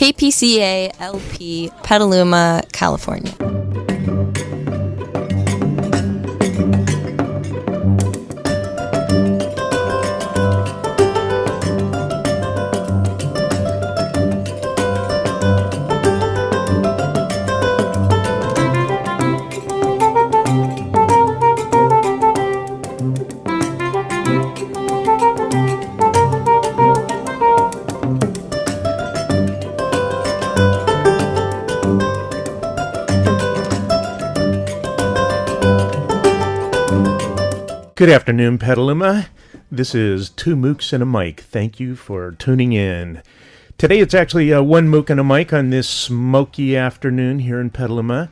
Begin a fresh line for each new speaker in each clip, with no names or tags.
KPCA LP, Petaluma, California.
Good afternoon, Petaluma. This is Two Mooks and a Mic. Thank you for tuning in. Today it's actually one mook and a mic on this smoky afternoon here in Petaluma.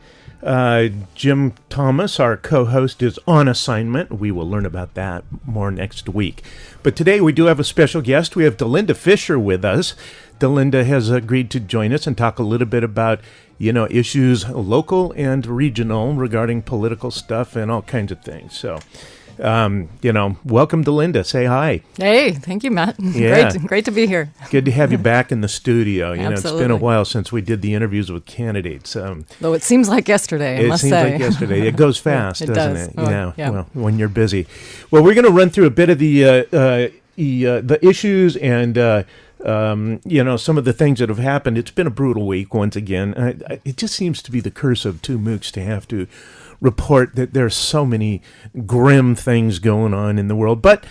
Jim Thomas, our co-host, is on assignment. We will learn about that more next week. But today we do have a special guest. We have Delinda Fisher with us. Delinda has agreed to join us and talk a little bit about, issues local and regional regarding political stuff and all kinds of things. So, welcome, Delinda. Say hi.
Hey, thank you, Matt.
Yeah.
Great to be here.
Good to have you back in the studio.
Absolutely.
It's been a while since we did the interviews with candidates.
Though it seems like yesterday, I must say.
It seems like yesterday. It goes fast,
It
doesn't
does.
it?
Oh, yeah.
Well, when you're busy. Well, we're going to run through a bit of the issues and some of the things that have happened. It's been a brutal week once again. It just seems to be the curse of Two Mooks to have to report that there's so many grim things going on in the world, but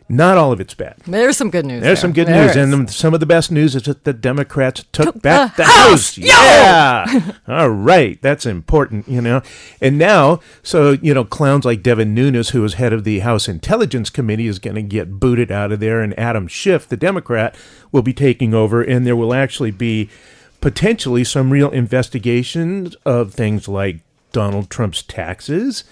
not all of it's bad.
There's some good news.
There's some good news, and some of the best news is that the Democrats took back the House.
Yo!
Yeah, all right, that's important, And now, clowns like Devin Nunes, who is head of the House Intelligence Committee, is going to get booted out of there, and Adam Schiff, the Democrat, will be taking over, and there will actually be potentially some real investigations of things like Donald Trump's taxes,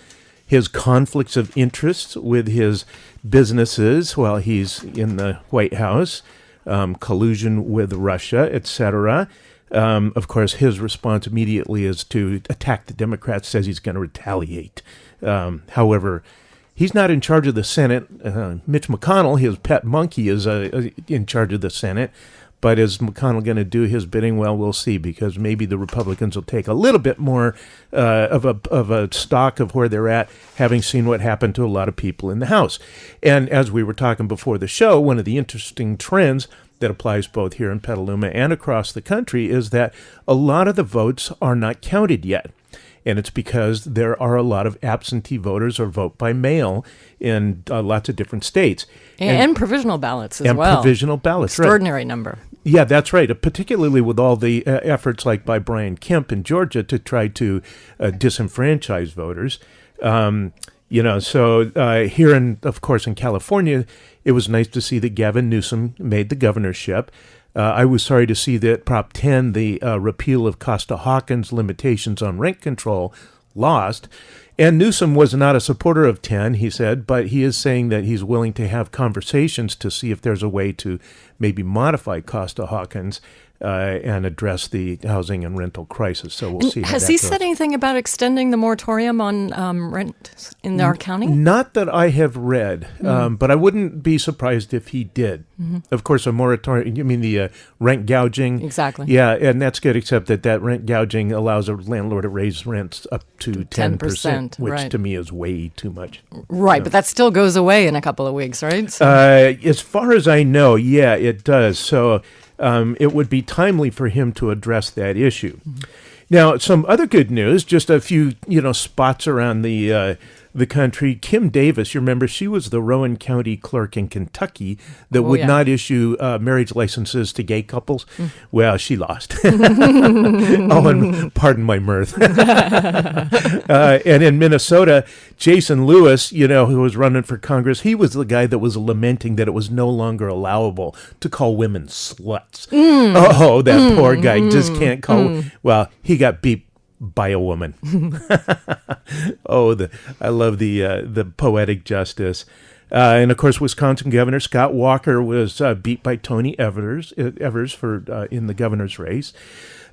his conflicts of interest with his businesses while he's in the White House, collusion with Russia, etc. Of course, his response immediately is to attack the Democrats, says he's going to retaliate. However, he's not in charge of the Senate. Mitch McConnell, his pet monkey, is in charge of the Senate. But is McConnell going to do his bidding? Well, we'll see, because maybe the Republicans will take a little bit more of a stock of where they're at, having seen what happened to a lot of people in the House. And as we were talking before the show, one of the interesting trends that applies both here in Petaluma and across the country is that a lot of the votes are not counted yet. And it's because there are a lot of absentee voters or vote by mail in lots of different states.
And provisional ballots as well.
And provisional ballots, right.
Extraordinary number.
Yeah, that's right. Particularly with all the efforts like by Brian Kemp in Georgia to try to disenfranchise voters. So here of course, in California, it was nice to see that Gavin Newsom made the governorship. I was sorry to see that Prop 10, the repeal of Costa-Hawkins limitations on rent control, lost. And Newsom was not a supporter of 10, he said, but he is saying that he's willing to have conversations to see if there's a way to maybe modify Costa-Hawkins and address the housing and rental crisis. So we'll see how
Has
that
he
goes.
said anything about extending the moratorium on rent in our county?
Not that I have read, but I wouldn't be surprised if he did. Mm-hmm. Of course, a moratorium, you mean the rent gouging?
Exactly.
Yeah, and that's good, except that rent gouging allows a landlord to raise rents up to 10%, which
right.
to me is way too much.
Right, but that still goes away in a couple of weeks, right? So.
As far as I know, yeah, it does. So it would be timely for him to address that issue. Mm-hmm. Now, some other good news, just a few, spots around the country. Kim Davis, you remember, she was the Rowan County clerk in Kentucky that would not issue marriage licenses to gay couples. Mm. Well, she lost. And pardon my mirth. And in Minnesota, Jason Lewis, who was running for Congress, he was the guy that was lamenting that it was no longer allowable to call women sluts. Oh, that poor guy just can't call. Well, he got beat by a woman. I love the poetic justice. And of course, Wisconsin Governor Scott Walker was beat by Tony Evers for in the governor's race.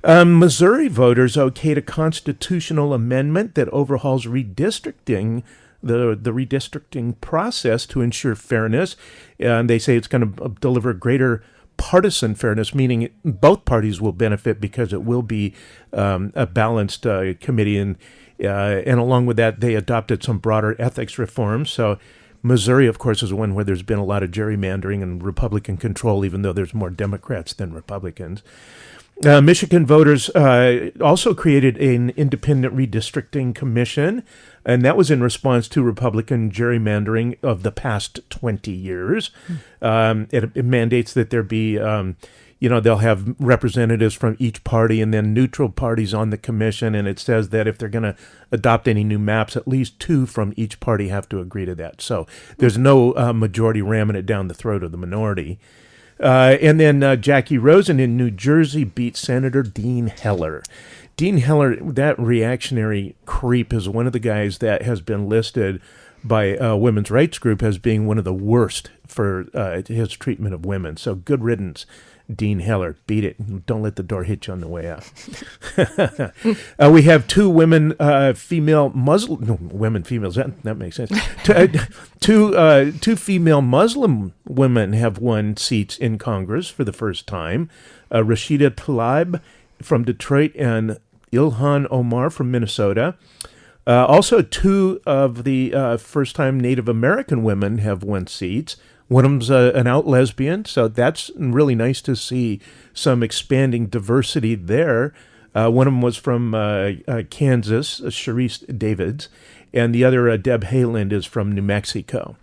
Missouri voters okayed a constitutional amendment that overhauls redistricting, the redistricting process to ensure fairness. And they say it's going to deliver greater partisan fairness, meaning both parties will benefit because it will be a balanced committee. And along with that, they adopted some broader ethics reforms. So Missouri, of course, is one where there's been a lot of gerrymandering and Republican control, even though there's more Democrats than Republicans. Michigan voters also created an independent redistricting commission, and that was in response to Republican gerrymandering of the past 20 years. It mandates that there be, they'll have representatives from each party and then neutral parties on the commission, and it says that if they're going to adopt any new maps, at least 2 from each party have to agree to that. So there's no majority ramming it down the throat of the minority. And then Jackie Rosen in New Jersey beat Senator Dean Heller. Dean Heller, that reactionary creep, is one of the guys that has been listed by a women's rights group as being one of the worst for his treatment of women. So good riddance, Dean Heller. Beat it. Don't let the door hit you on the way out. We have 2 women, female Muslim, no, women, females, that makes sense. Two female Muslim women have won seats in Congress for the first time. Rashida Tlaib from Detroit and Ilhan Omar from Minnesota. Also, 2 of the first-time Native American women have won seats. One of them's an out lesbian, so that's really nice to see some expanding diversity there. One of them was from Kansas, Sharice Davids, and the other, Deb Haaland, is from New Mexico.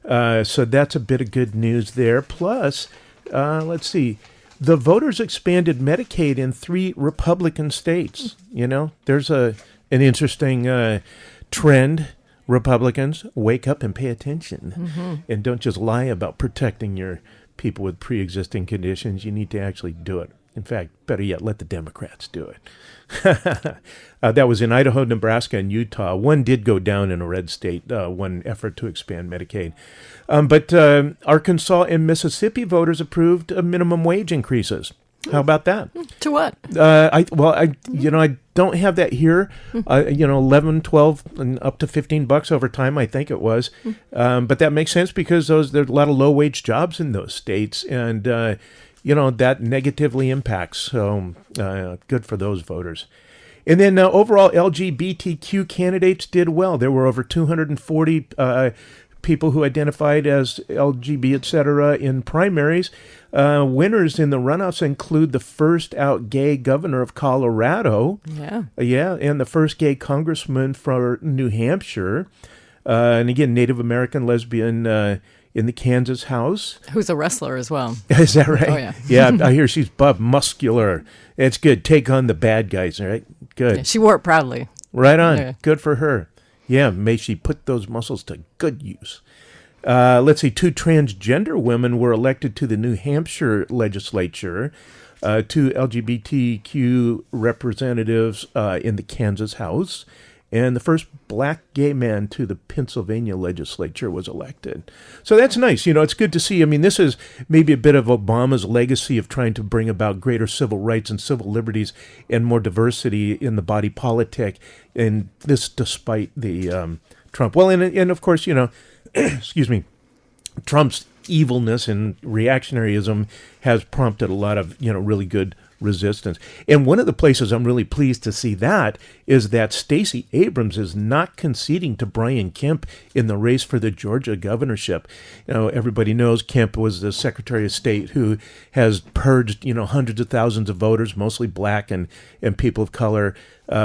So that's a bit of good news there. Plus, let's see, the voters expanded Medicaid in 3 Republican states. You know, there's an interesting trend. Republicans, wake up and pay attention, and don't just lie about protecting your people with pre-existing conditions. You need to actually do it. In fact, better yet, let the Democrats do it. That was in Idaho, Nebraska, and Utah. One did go down in a red state, one effort to expand Medicaid. But Arkansas and Mississippi voters approved minimum wage increases. How about that?
To what?
I don't have that here. 11, 12, and up to $15 over time, I think it was. But that makes sense because there's a lot of low wage jobs in those states, and that negatively impacts. So good for those voters. And then overall, LGBTQ candidates did well. There were over 240 people who identified as LGB, et cetera, in primaries. Winners in the runoffs include the first out gay governor of Colorado. Yeah, and the first gay congressman for New Hampshire. And again, Native American lesbian in the Kansas House.
Who's a wrestler as well.
Is that right?
Oh, yeah.
Yeah, I hear she's muscular. It's good. Take on the bad guys, right? Good.
Yeah, she wore it proudly.
Right on.
Yeah.
Good for her. Yeah, may she put those muscles to good use. Let's see, 2 transgender women were elected to the New Hampshire legislature, 2 LGBTQ representatives in the Kansas House, and the first black gay man to the Pennsylvania legislature was elected. So that's nice. It's good to see. I mean, this is maybe a bit of Obama's legacy of trying to bring about greater civil rights and civil liberties and more diversity in the body politic, and this despite the Trump. Well, and of course, excuse me, Trump's evilness and reactionaryism has prompted a lot of, really good resistance. And one of the places I'm really pleased to see that is that Stacey Abrams is not conceding to Brian Kemp in the race for the Georgia governorship. Everybody knows Kemp was the Secretary of State who has purged, hundreds of thousands of voters, mostly black and people of color,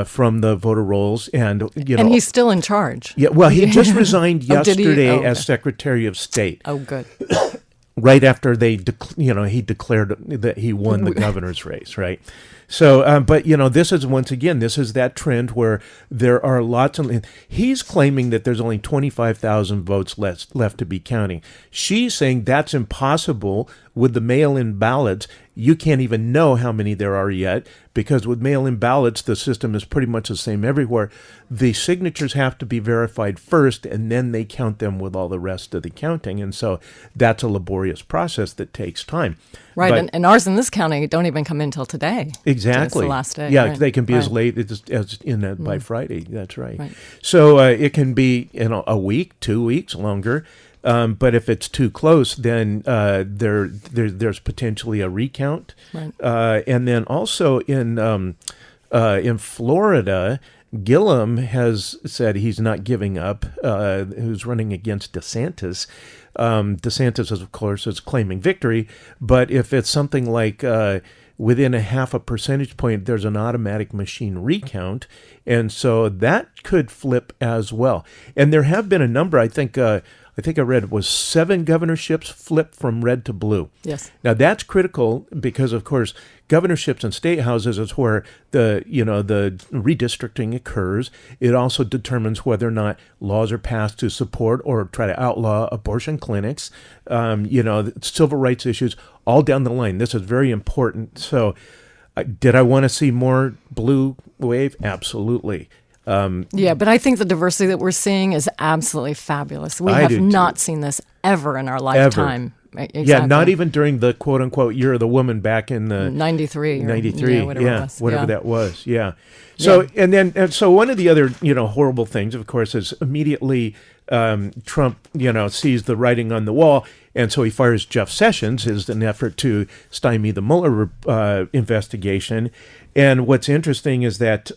from the voter rolls. And
he's still in charge.
Yeah, well, he just resigned yesterday
okay.
as Secretary of State.
Oh, good.
Right after he declared that he won the governor's race, right? So, but this is that trend where there are lots of. He's claiming that there's only 25,000 votes left to be counting. She's saying that's impossible with the mail-in ballots. You can't even know how many there are yet because with mail-in ballots, the system is pretty much the same everywhere. The signatures have to be verified first, and then they count them with all the rest of the counting. And so that's a laborious process that takes time.
Right,
But,
and ours in this county don't even come in till today.
Exactly.
It's the last day.
Yeah,
right.
they can be as
Right.
late as by Friday. That's right.
Right.
So it can be a week, 2 weeks, longer. But if it's too close, then there's potentially a recount.
Right.
And then also in Florida, Gillum has said he's not giving up, who's running against DeSantis. DeSantis, of course, is claiming victory, but if it's something like within a half a percentage point, there's an automatic machine recount, and so that could flip as well. And there have been a number, I think I read it was 7 governorships flipped from red to blue.
Yes.
Now that's critical because, of course, governorships and state houses is where the redistricting occurs. It also determines whether or not laws are passed to support or try to outlaw abortion clinics. Civil rights issues all down the line. This is very important. So, did I want to see more blue wave? Absolutely.
But I think the diversity that we're seeing is absolutely fabulous. We
I
have
do
not
too.
seen this ever in our lifetime. Exactly.
Yeah, not even during the quote-unquote year of the woman back in the
93.
93,
whatever it was.
whatever that was, yeah. So, and one of the other, horrible things, of course, is immediately Trump, sees the writing on the wall, and so he fires Jeff Sessions as an effort to stymie the Mueller investigation. And what's interesting is that,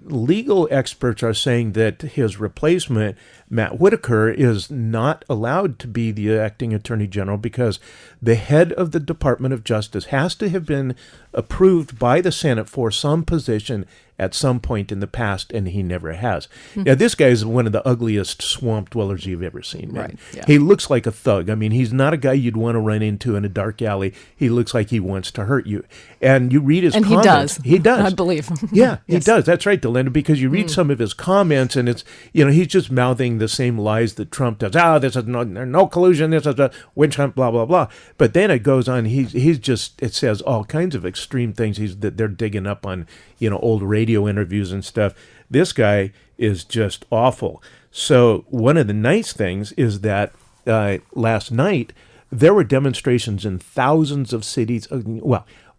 legal experts are saying that his replacement, Matt Whitaker, is not allowed to be the acting attorney general because the head of the Department of Justice has to have been approved by the Senate for some position at some point in the past, and he never has. Now, this guy is one of the ugliest swamp dwellers you've ever seen, man.
Right, yeah.
He looks like a thug. I mean, he's not a guy you'd want to run into in a dark alley. He looks like he wants to hurt you. And you read his comments.
He does.
I
believe.
Yeah, he
Yes.
does. That's right, Delinda, because you read some of his comments, and it's, he's just mouthing the same lies that Trump does. This is no collusion, this is a witch hunt, blah, blah, blah. But then it goes on, it says all kinds of extreme things that they're digging up on, old radio interviews and stuff. This guy is just awful. So one of the nice things is that last night, there were demonstrations in thousands of cities,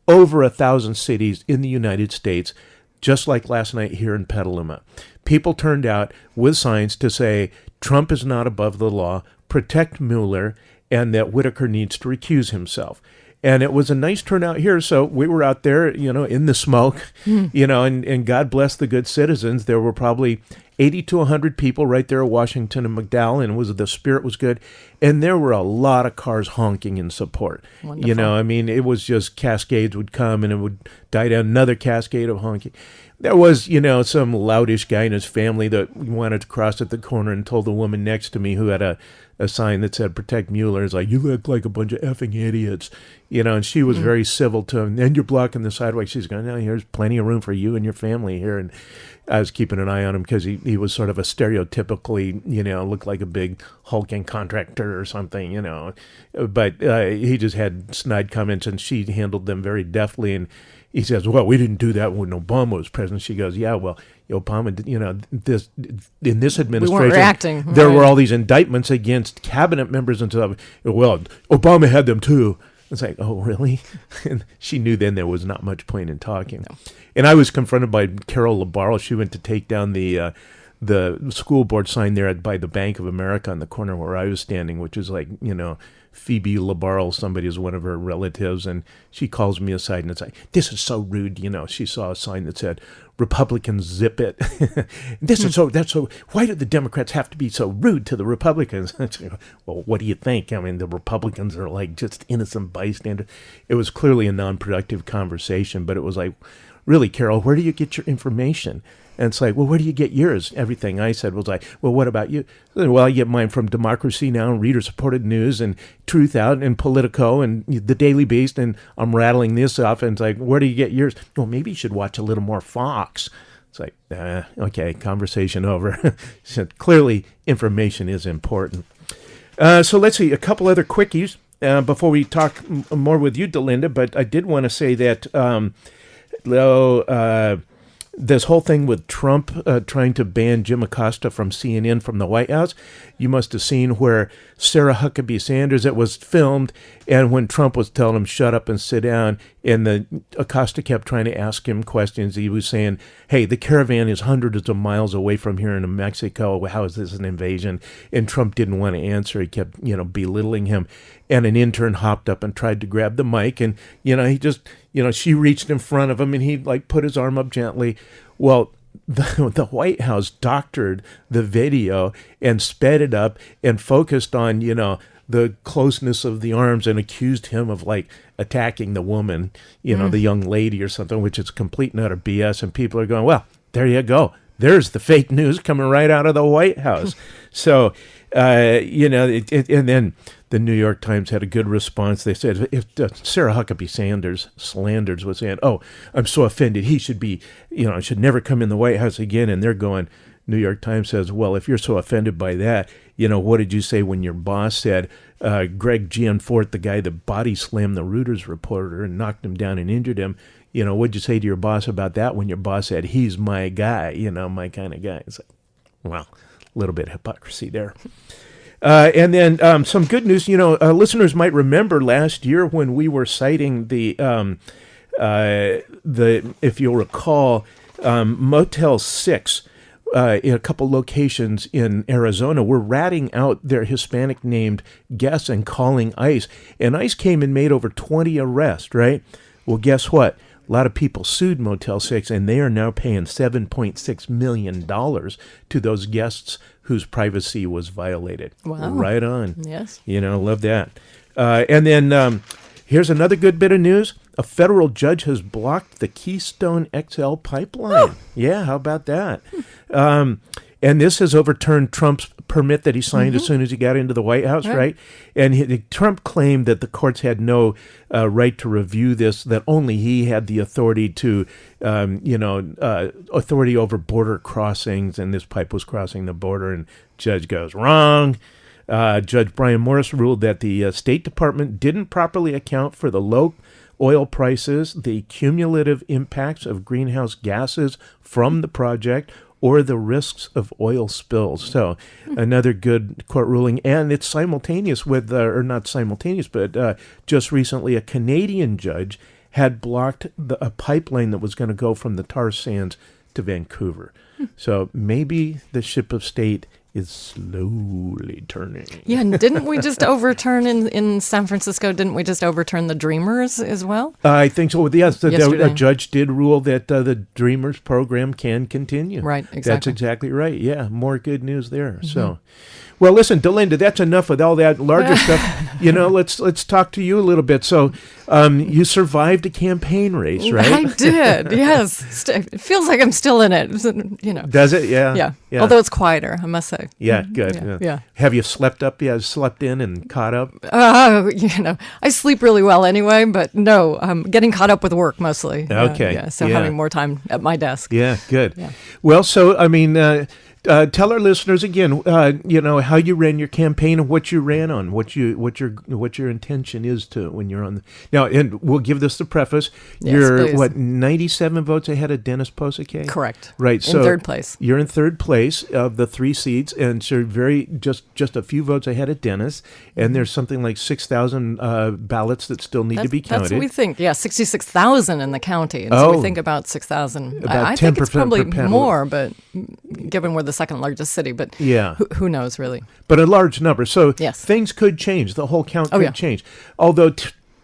over 1,000 cities in the United States, just like last night here in Petaluma. People turned out with signs to say Trump is not above the law, protect Mueller, and that Whitaker needs to recuse himself. And it was a nice turnout here. So we were out there, in the smoke, and God bless the good citizens. There were probably 80 to 100 people right there at Washington and McDowell, and the spirit was good. And there were a lot of cars honking in support.
Wonderful.
It was just cascades would come and it would die down, another cascade of honking. There was, some loutish guy and his family that wanted to cross at the corner and told the woman next to me who had a sign that said protect Mueller, is like, you look like a bunch of effing idiots, and she was very civil to him. And you're blocking the sidewalk. She's going, no, here's plenty of room for you and your family here. And I was keeping an eye on him because he was sort of a stereotypically, looked like a big hulking contractor or something, but he just had snide comments and she handled them very deftly. And he says, well, we didn't do that when Obama was president. She goes, yeah, well, Obama, in this administration,
we weren't reacting.
There were all these indictments against cabinet members and stuff. Well, Obama had them too. It's like, oh, really? And she knew then there was not much point in talking. No. And I was confronted by Carol LaBarle. She went to take down the school board sign there by the Bank of America on the corner where I was standing, which is like, Phoebe LaBarle, somebody is one of her relatives, and she calls me aside and it's like, this is so rude. She saw a sign that said, Republicans zip it. That's so, why do the Democrats have to be so rude to the Republicans? Well, what do you think? I mean, the Republicans are like just innocent bystanders. It was clearly a non-productive conversation, but it was like, really, Carol, where do you get your information? And it's like, well, where do you get yours? Everything I said was like, well, what about you? Well, I get mine from Democracy Now! And Reader-Supported News and Truth Out and Politico and The Daily Beast, and I'm rattling this off, and it's like, where do you get yours? Well, maybe you should watch a little more Fox. It's like, okay, conversation over. So clearly, information is important. So let's see, a couple other quickies before we talk more with you, Delinda, but I did want to say that this whole thing with Trump trying to ban Jim Acosta from CNN from the White House, you must have seen where Sarah Huckabee Sanders, it was filmed, and when Trump was telling him, shut up and sit down, and the Acosta kept trying to ask him questions, he was saying, hey, the caravan is hundreds of miles away from here in Mexico. How is this an invasion? And Trump didn't want to answer. He kept, belittling him. And an intern hopped up and tried to grab the mic, and, he just, she reached in front of him, and he, put his arm up gently. Well, the White House doctored the video and sped it up and focused on, the closeness of the arms and accused him of attacking the woman, the young lady or something, which is complete and utter BS. And people are going, well, there you go. There's the fake news coming right out of the White House. So, and then the New York Times had a good response. They said, if Sarah Huckabee Sanders was saying, oh, I'm so offended, he should be, should never come in the White House again. And they're going, New York Times says, well, if you're so offended by that, what did you say when your boss said, Greg Gianforte, the guy that body slammed the Reuters reporter and knocked him down and injured him, what'd you say to your boss about that when your boss said, he's my guy, my kind of guy? It's like, well, a little bit of hypocrisy there. And then some good news, listeners might remember last year when we were citing the if you'll recall, Motel 6 in a couple locations in Arizona were ratting out their Hispanic named guests and calling ICE. And ICE came and made over 20 arrests, right? Well, guess what? A lot of people sued Motel 6, and they are now paying $7.6 million to those guests whose privacy was violated.
Wow.
Right on.
Yes.
Love that. And then here's another good bit of news. A federal judge has blocked the Keystone XL pipeline. Oh. Yeah, how about that? And this has overturned Trump's permit that he signed as soon as he got into the White House, right? And Trump claimed that the courts had no right to review this, that only he had the authority to, authority over border crossings, and this pipe was crossing the border, and judge goes, wrong. Judge Brian Morris ruled that the State Department didn't properly account for the low oil prices, the cumulative impacts of greenhouse gases from the project, or the risks of oil spills. So another good court ruling. And it's simultaneous with, or not simultaneous, but just recently a Canadian judge had blocked a pipeline that was going to go from the tar sands to Vancouver. So maybe the ship of state is slowly turning.
Yeah, and didn't we just overturn in San Francisco, didn't we just overturn the Dreamers as well?
I think so. Yes,
Yesterday.
a judge did rule that the Dreamers program can continue.
Right, exactly.
That's exactly right. Yeah, more good news there. So, well, listen, Delinda, that's enough with all that larger stuff. Let's talk to you a little bit. So, you survived a campaign race, right?
I did, yes. It feels like I'm still in it,
Does it? Yeah.
Yeah. Although it's quieter, I must say.
Yeah, good.
Yeah.
Have you slept up? Yeah, slept in and caught up?
I sleep really well anyway, but no, I'm getting caught up with work mostly.
Okay.
So having more time at my desk.
Yeah, good.
Yeah.
Well, so, tell our listeners again, how you ran your campaign and what you ran on, what your intention is to when you're on. Now, and we'll give this the preface.
Yes,
you're
please.
97 votes ahead of Dennis Posake?
Correct.
Right. So
in third place.
You're in third place of the 3 seats, and so just a few votes ahead of Dennis. And there's something like 6,000 ballots that still need to be counted.
That's what we think. Yeah, 66,000 in the county. And so we think about 6,000.
About
I
10%
think it's probably
per
more, but given we're the second largest city, but
yeah,
who knows really?
But a large number. So
yes.
Things could change. The whole count could change. Although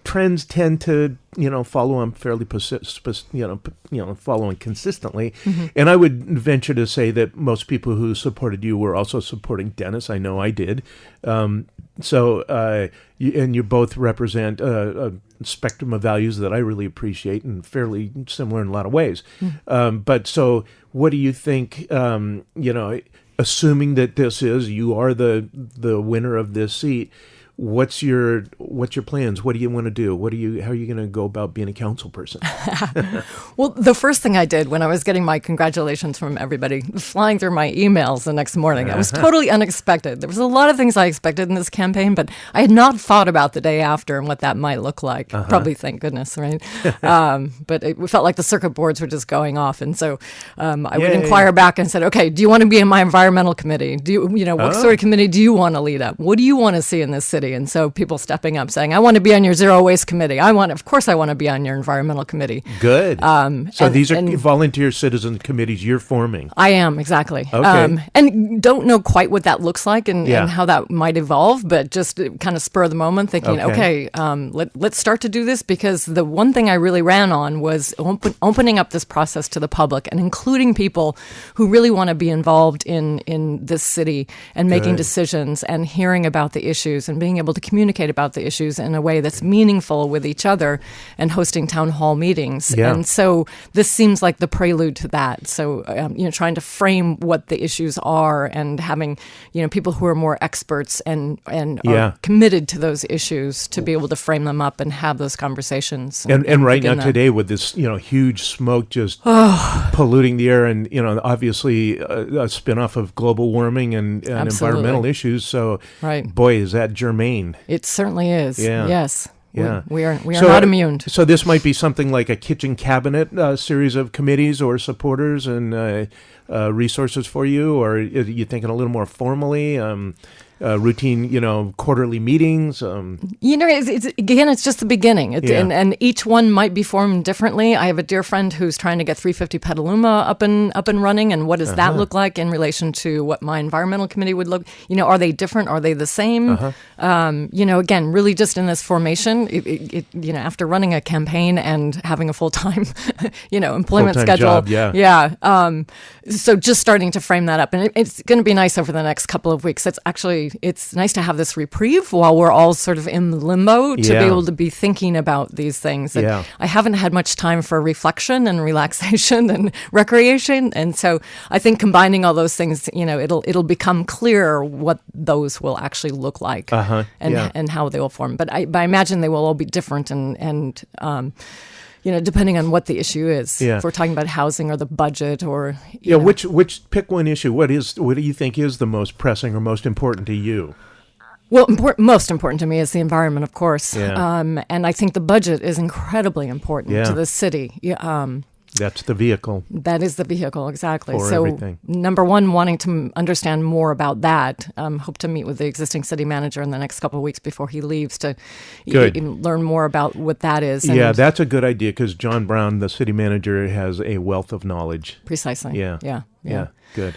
trends tend to, follow on fairly, following consistently. Mm-hmm. And I would venture to say that most people who supported you were also supporting Dennis. I know I did. You both represent a spectrum of values that I really appreciate and fairly similar in a lot of ways. Mm-hmm. But so what do you think, assuming that you are the winner of this seat, what's your plans? What do you want to do? How are you going to go about being a council person?
Well, the first thing I did when I was getting my congratulations from everybody, flying through my emails the next morning, it was totally unexpected. There was a lot of things I expected in this campaign, but I had not thought about the day after and what that might look like. Probably, thank goodness, right? But it felt like the circuit boards were just going off, and so I would inquire back and said, "Okay, do you want to be in my environmental committee? What sort of committee do you want to lead up? What do you want to see in this city?" And so people stepping up saying, "I want to be on your zero waste committee. Of course, I want to be on your environmental committee."
Good. So these are volunteer citizen committees you're forming.
I am, exactly.
Okay.
And don't know quite what that looks like and how that might evolve, but just kind of spur of the moment thinking, let's start to do this, because the one thing I really ran on was opening up this process to the public and including people who really want to be involved in this city and making decisions and hearing about the issues and being able to communicate about the issues in a way that's meaningful with each other and hosting town hall meetings.
Yeah.
And so this seems like the prelude to that. So, trying to frame what the issues are and having, people who are more experts and are committed to those issues to be able to frame them up and have those conversations.
And right now today with this, huge smoke just polluting the air and, obviously a spinoff of global warming and environmental issues. So, boy, is that germane.
It certainly is. Yeah. Yes.
Yeah.
We are not immune.
So this might be something like a kitchen cabinet series of committees or supporters and resources for you, or are you thinking a little more formally? Routine, quarterly meetings.
It's just the beginning. And each one might be formed differently. I have a dear friend who's trying to get 350 Petaluma up and running. And what does that look like in relation to what my environmental committee would look? Are they different? Are they the same? Again, really just in this formation. After running a campaign and having a full-time, employment
full-time
schedule.
Job,
so just starting to frame that up, and it's going to be nice over the next couple of weeks. It's nice to have this reprieve while we're all sort of in limbo to be able to be thinking about these things. And I haven't had much time for reflection and relaxation and recreation, and so I think combining all those things, it'll become clear what those will actually look like and how they will form. But I imagine they will all be different and depending on what the issue is.
Yeah.
If we're talking about housing or the budget or...
Which pick one issue. What do you think is the most pressing or most important to you?
Well, most important to me is the environment, of course.
Yeah.
And I think the budget is incredibly important to the city.
That's the vehicle.
That is the vehicle, exactly.
For
so,
everything.
Number one, wanting to understand more about that. Hope to meet with the existing city manager in the next couple of weeks before he leaves to learn more about what that is.
Yeah, that's a good idea because John Brown, the city manager, has a wealth of knowledge.
Precisely.
Yeah. Good.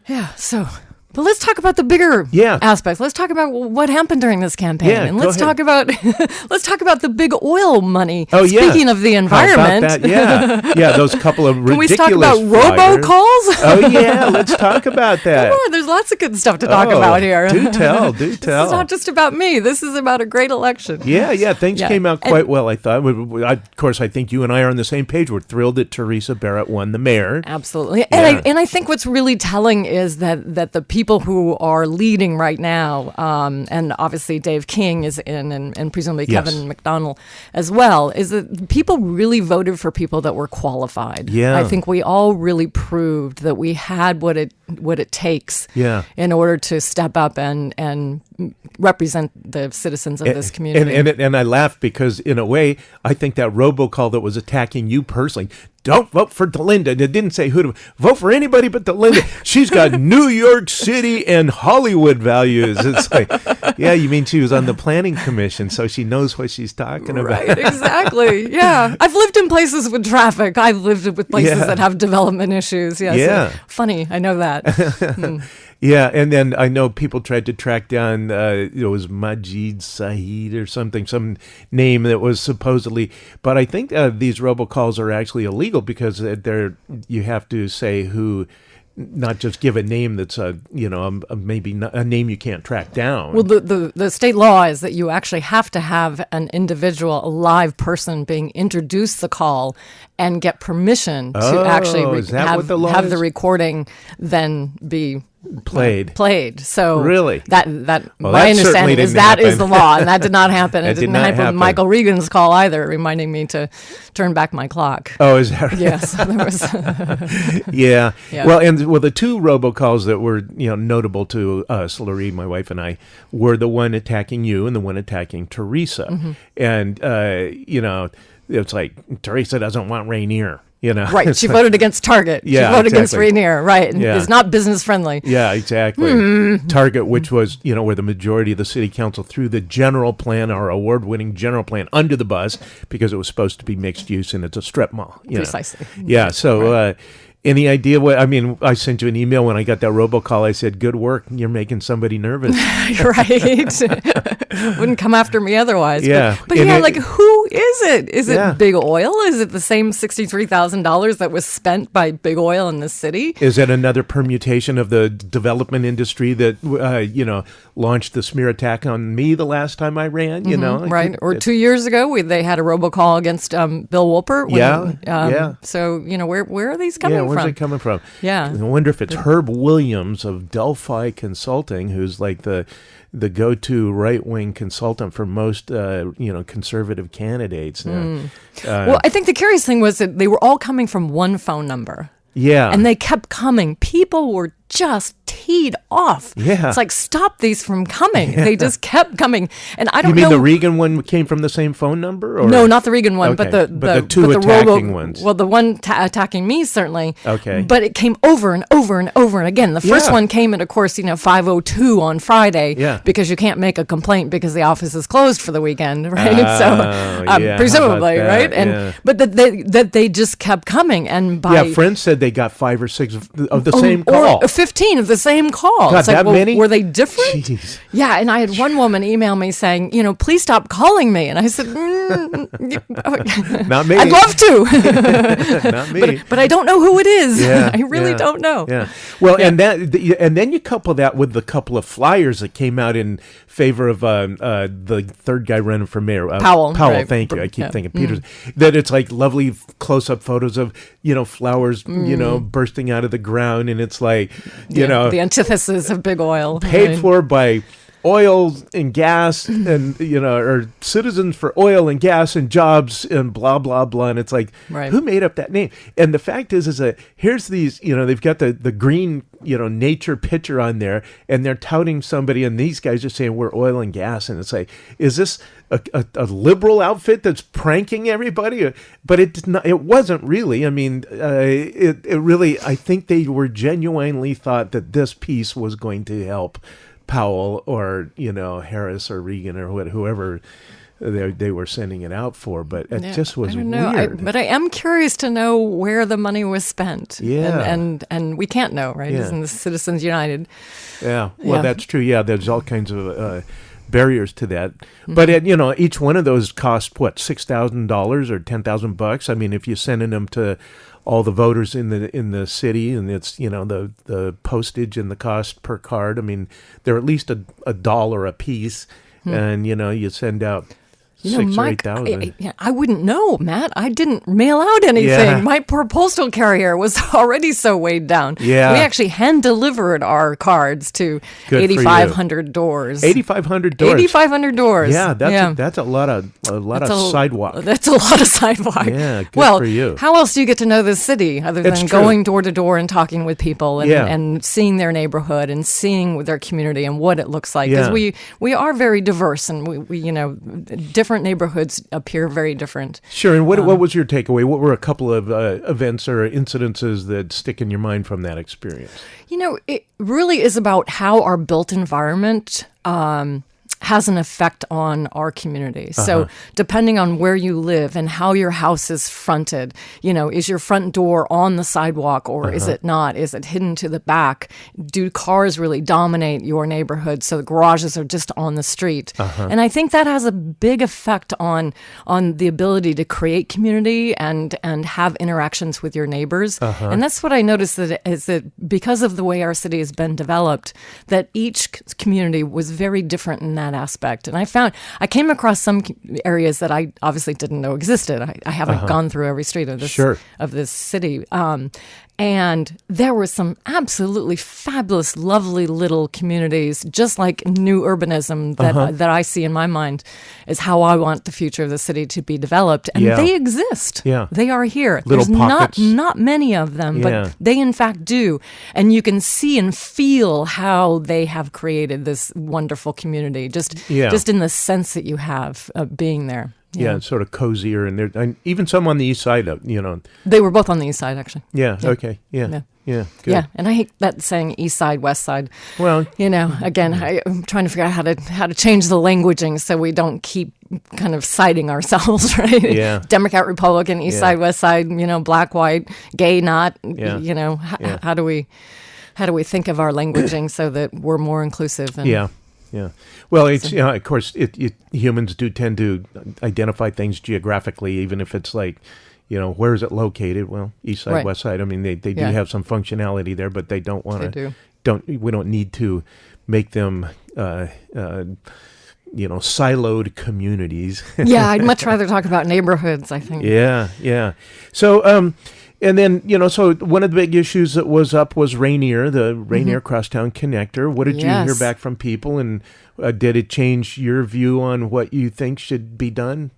Yeah, so... But let's talk about the bigger aspects. Let's talk about what happened during this campaign, and let's talk about the big oil money.
Oh,
Speaking of the environment,
how about that? Yeah, those couple of ridiculous.
Can we talk about robocalls?
Oh yeah, let's talk about that.
Come on, there's lots of good stuff to talk about here.
Do tell.
This is not just about me. This is about a great election.
Yeah. Things came out quite well, I thought. Of course, I think you and I are on the same page. We're thrilled that Teresa Barrett won the mayor.
Absolutely, and I think what's really telling is that the people who are leading right now, and obviously Dave King is in, and presumably Kevin McDonald as well, is that people really voted for people that were qualified.
Yeah.
I think we all really proved that we had what it takes in order to step up and represent the citizens of this community.
And I laugh because in a way, I think that robocall that was attacking you personally, don't vote for Delinda. It didn't say who to vote for anybody but Delinda. She's got New York City and Hollywood values. It's like, you mean she was on the planning commission, so she knows what she's talking about.
Right, exactly. Yeah. I've lived in places with traffic. I've lived with places that have development issues. So funny. I know that.
Yeah, and then I know people tried to track down, it was Majid Saeed or something, some name that was supposedly, but I think these robocalls are actually illegal because you have to say who, not just give a name that's maybe not a name you can't track down.
Well, the state law is that you actually have to have an individual, a live person being introduced the call and get permission to actually have the recording then be played. So
Really?
that
Well,
my
that certainly
understanding is
didn't
that is
happen.
the law, and that did not happen.
That
It
did
didn't
not
happen
happen.
with Michael Regan's call either, reminding me to turn back my clock.
Oh, is that right?
Yes, there was.
Yeah.
Yeah.
Well, the two robocalls that were notable to us, Laurie, my wife, and I, were the one attacking you and the one attacking Teresa.
Mm-hmm.
And it's like Teresa doesn't want Rainier.
Right, she voted against Target.
Yeah,
she voted against
exactly.
Rainier. Right, and
Yeah.
it's not business friendly.
Yeah, exactly. Target, which was, where the majority of the city council threw the general plan, our award-winning general plan, under the bus because it was supposed to be mixed use and it's a strip mall.
Precisely.
Yeah, so any idea what, I sent you an email when I got that robocall. I said, good work. You're making somebody nervous.
Right. Wouldn't come after me otherwise.
Yeah.
But
And
yeah,
it-
like who is it? Is
Yeah.
it Big Oil? Is it the same $63,000 that was spent by Big Oil in the city?
Is it another permutation of the development industry that, launched the smear attack on me the last time I ran,
Right. Or 2 years ago, they had a robocall against Bill Wolpert.
Yeah.
So, where are these coming
where's
from?
it coming from?
Yeah.
I wonder if it's Herb Williams of Delphi Consulting, who's like the go-to right-wing consultant for most, conservative candidates.
Well, I think the curious thing was that they were all coming from one phone number.
Yeah.
And they kept coming. People were just teed off.
Yeah.
It's like, stop these from coming. They just kept coming. And I don't
You mean
know.
the Regan one came from the same phone number? Or?
No, not the Regan one, but
Okay.
the
But the two attacking ones.
Well, the one attacking me certainly.
Okay.
But it came over and over and over and again. The first
Yeah.
one came at, of course, 5:02 on Friday.
Yeah.
Because you can't make a complaint because the office is closed for the weekend, right?
Oh, yeah. How about
presumably,
that?
right? And
Yeah.
but that they just kept coming, and by
Yeah, friends said they got 5 or 6 of the same call.
or 15 of the same call.
God,
It's like,
that
well,
many?
were they different?
Jeez.
Yeah, and I had one woman email me saying, please stop calling me. And I said,
Not me.
I'd love to,
Not me.
but I don't know who it is.
Yeah,
I really
yeah,
don't know.
Yeah. Well, and then you couple that with the couple of flyers that came out in favor of the third guy running for mayor,
Powell,
Powell,
right.
thank you. I keep
Yeah.
thinking Peters. That it's like lovely close-up photos of flowers, bursting out of the ground, and it's like
The antithesis of big oil.
paid
right?
for by oil and gas and or citizens for oil and gas and jobs and blah blah blah, and it's like,
Right.
who made up that name? And the fact is that here's these they've got the green nature picture on there, and they're touting somebody, and these guys are saying we're oil and gas, and it's like, is this a liberal outfit that's pranking everybody? But it wasn't really. I mean, it really, I think they were genuinely thought that this piece was going to help Powell or Harris or Regan or whoever they were sending it out for, but it just was
I don't know.
weird.
But I am curious to know where the money was spent.
Yeah.
And we can't know, right?
Yeah.
Isn't the Citizens United?
Yeah, well,
Yeah.
that's true. Yeah, there's all kinds of barriers to that. But each one of those cost what, $6,000 or $10,000? I mean, if you're sending them to all the voters in the city, and it's the postage and the cost per card. I mean, they're at least a dollar a piece, and you send out 6,000 or
Mike,
8,000.
I wouldn't know, Matt. I didn't mail out anything.
Yeah.
My poor postal carrier was already so weighed down.
Yeah.
We actually hand delivered our cards to
Good for you.
8,500 doors.
8,500 doors.
8,500 doors.
Yeah, that's a lot of sidewalk.
That's a lot of sidewalk.
Yeah, good
well,
for you.
How else do you get to know the city other
It's
than
true.
going door to door and talking with people and,
Yeah.
and seeing their neighborhood and seeing their community and what it looks like? Because
Yeah.
we are very diverse, and we different neighborhoods appear very different.
Sure. And what was your takeaway? What were a couple of events or incidences that stick in your mind from that experience?
It really is about how our built environment has an effect on our community. So depending on where you live and how your house is fronted, is your front door on the sidewalk or is it not? Is it hidden to the back? Do cars really dominate your neighborhood so the garages are just on the street? And I think that has a big effect on the ability to create community and have interactions with your neighbors. And that's what I noticed that because of the way our city has been developed, that each community was very different in that aspect. And I came across some areas that I obviously didn't know existed. I haven't gone through every street of this
Sure.
of this city. And there were some absolutely fabulous, lovely little communities, just like new urbanism that I see in my mind is how I want the future of the city to be developed. And they exist.
Yeah.
They are here.
Little
There's
pockets.
not many of them, but they in fact do. And you can see and feel how they have created this wonderful community, just in the sense that you have of being there.
Yeah, it's sort of cozier, and even some on the east side of,
They were both on the east side, actually.
Yeah. Okay. Yeah. Good.
Yeah, and I hate that saying east side, west side.
Well,
again, I'm trying to figure out how to change the languaging so we don't keep kind of citing ourselves, right?
Yeah.
Democrat, Republican, east side, west side, black, white, gay, not, how do we think of our languaging so that we're more inclusive? And,
Yeah. Well, it's of course, humans do tend to identify things geographically, even if it's like, where is it located? Well, east side, west side. I mean, they do have some functionality there, but they don't want to. We don't need to make them, siloed communities.
Yeah, I'd much rather talk about neighborhoods, I think.
Yeah. So, and then, so one of the big issues that was up was Rainier, the Rainier Crosstown Connector. What did you hear back from people, and did it change your view on what you think should be done?